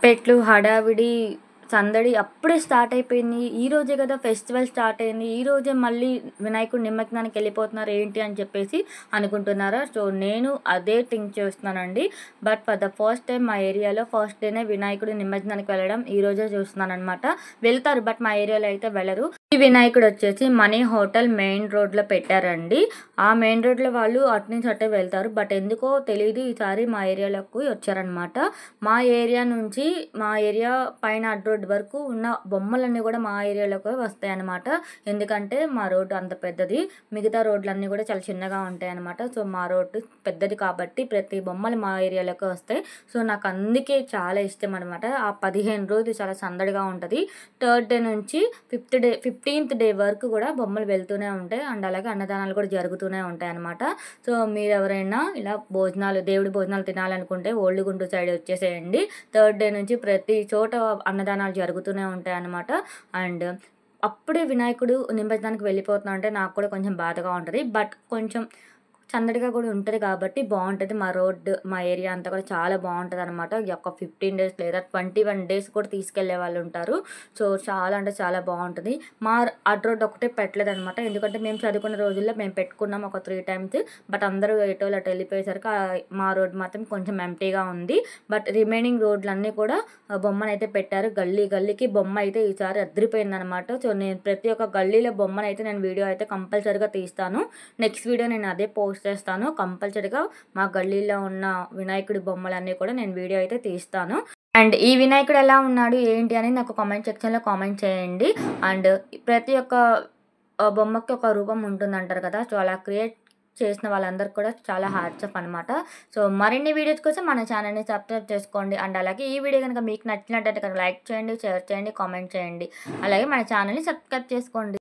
పెట్లు హడావిడి సందడి అప్పుడే స్టార్ట్ అయిపోయింది. ఈరోజే కదా ఫెస్టివల్ స్టార్ట్ అయింది. ఈరోజే మళ్ళీ వినాయకుడి నిమజ్జనానికి వెళ్ళిపోతున్నారు ఏంటి అని చెప్పేసి అనుకుంటున్నారా? సో నేను అదే థింక్ చేస్తున్నానండి. But for the first time మా ఏరియాలో ఫస్ట్ డేనే వినాయకుడి నిమజ్జనానికి వెళ్ళడం ఈరోజే చూస్తున్నానమాట. వెళ్తారు బట్ మా ఏరియాలో అయితే వెళ్ళరు. ఈ వినాయకుడు వచ్చేసి మనీ హోటల్ మెయిన్ రోడ్లో పెట్టారండి. ఆ మెయిన్ రోడ్లో వాళ్ళు అటు నుంచి అట్టే వెళ్తారు. బట్ ఎందుకో తెలియదు ఈసారి మా ఏరియాలోకి వచ్చారనమాట. మా ఏరియా నుంచి మా ఏరియా పైన అడ్డు రోడ్ వరకు ఉన్న బొమ్మలన్నీ కూడా మా ఏరియాలోకి వస్తాయి అన్నమాట. ఎందుకంటే మా రోడ్డు అంత పెద్దది, మిగతా రోడ్లన్నీ కూడా చాలా చిన్నగా ఉంటాయి అన్నమాట. సో మా రోడ్డు పెద్దది కాబట్టి ప్రతి బొమ్మలు మా ఏరియాలోకి వస్తాయి. సో నాకు అందుకే చాలా ఇష్టం అనమాట. ఆ 15 రోజులు చాలా సందడిగా ఉంటుంది. థర్డ్ డే నుంచి 15th డే వరకు కూడా బొమ్మలు వెళ్తూనే ఉంటాయి. అండ్ అలాగే అన్నదానాలు కూడా జరుగుతూనే ఉంటాయి అన్నమాట. సో మీరు ఎవరైనా ఇలా దేవుడి భోజనాలు తినాలనుకుంటే ఓల్డ్ గుంటూరు సైడ్ వచ్చేసేయండి. థర్డ్ డే నుంచి ప్రతి చోట అన్నదానాలు జరుగుతూనే ఉంటాయి అన్నమాట. అండ్ అప్పుడే వినాయకుడు నిమజ్జనానికి వెళ్ళిపోతున్నా అంటే నాకు కూడా కొంచెం బాధగా ఉంటుంది. బట్ కొంచెం సందడిగా కూడా ఉంటుంది కాబట్టి బాగుంటుంది. మా ఏరియా అంతా కూడా చాలా బాగుంటుంది అనమాట. ఈ యొక్క 15 days లేదా 21 days కూడా తీసుకెళ్లే వాళ్ళు ఉంటారు. సో చాలా అంటే చాలా బాగుంటుంది. మా అడ్ రోడ్ ఒకటే పెట్టలేదు అనమాట. ఎందుకంటే మేము చదువుకున్న రోజుల్లో మేము పెట్టుకున్నాం ఒక 3 times. బట్ అందరూ ఎటోళ్ళు అటు వెళ్ళిపోయేసరికి మా రోడ్ మాత్రం కొంచెం ఎంటీగా ఉంది. బట్ రిమైనింగ్ రోడ్లన్నీ కూడా బొమ్మనైతే పెట్టారు. గల్లీకి బొమ్మ అయితే ఈసారి అదిరిపోయింది అనమాట. సో నేను ప్రతి ఒక్క గల్లీలో బొమ్మనైతే నేను వీడియో అయితే కంపల్సరీగా తీస్తాను. నెక్స్ట్ వీడియో నేను అదే పోస్ట్ చేస్తాను. కంపల్సరీగా మా గల్లీలో ఉన్న వినాయకుడి బొమ్మలన్నీ కూడా నేను వీడియో అయితే తీస్తాను. అండ్ ఈ వినాయకుడు ఎలా ఉన్నాడు ఏంటి అని నాకు కామెంట్ సెక్షన్లో కామెంట్ చేయండి. అండ్ ప్రతి ఒక్క బొమ్మకి ఒక రూపం ఉంటుందంటారు కదా. సో అలా క్రియేట్ చేసిన వాళ్ళందరికీ కూడా చాలా హ్యాట్స్ ఆఫ్ అనమాట. సో మరిన్ని వీడియోస్ కోసం మన ఛానల్ని సబ్స్క్రైబ్ చేసుకోండి. అండ్ అలాగే ఈ వీడియో కనుక మీకు నచ్చినట్టయితే లైక్ చేయండి, షేర్ చేయండి, కామెంట్ చేయండి. అలాగే మన ఛానల్ని సబ్స్క్రైబ్ చేసుకోండి.